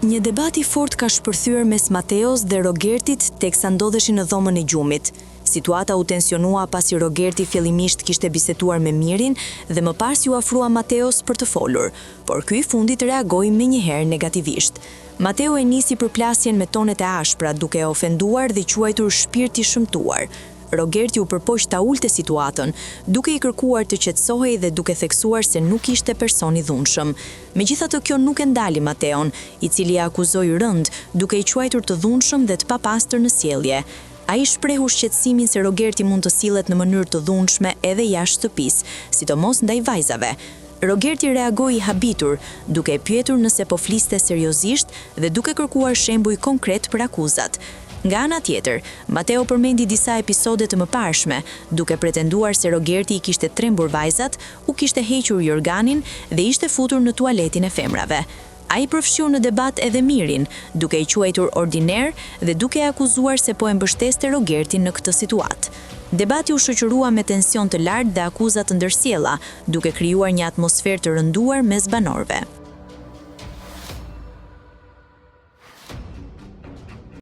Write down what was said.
Një debat I fort ka shpërthyer mes Mateos dhe Rogertit teksa ndodheshin në dhomën e gjumit. Situata u tensionua pasi Rogerti fillimisht kishte biseduar me Mirin dhe më pas ju afrua Mateos për të folur, por ky I fundit reagoi menjëherë negativisht. Mateo e nisi përplasjen me tonet e ashpra duke e ofenduar dhe quajtur shpirti shëmtuar. Rogerti u përpoq ta ulte situatën, duke I kërkuar të qetësohej dhe duke theksuar se nuk ishte person I dhunshëm. Megjithatë kjo nuk e ndali Mateon, I cili e akuzoi rënd, duke I quajtur të dhunshëm dhe të papastër në sjellje. Ai shprehu shqetësimin se Rogerti mund të sillet në mënyrë të dhunshme edhe jashtë shtëpisë, sidomos ndaj vajzave. Rogerti reagoi I habitur, duke e pyetur nëse po fliste seriozisht dhe duke kërkuar shembuj konkret për akuzat. Nga ana tjetër, Mateo përmendi disa episode të mëparshme, duke pretenduar se Rogerti I kishte trembur vajzat, u kishte hequr jorganin dhe ishte futur në tualetin e femrave. Ai përfshiu në debat edhe Mirin, duke I quajtur ordiner dhe duke e akuzuar se po e mbështeste Rogertin në këtë situatë. Debati u shoqërua me tension të lartë dhe akuza të ndërsjella, duke krijuar një atmosferë të rënduar mes banorëve.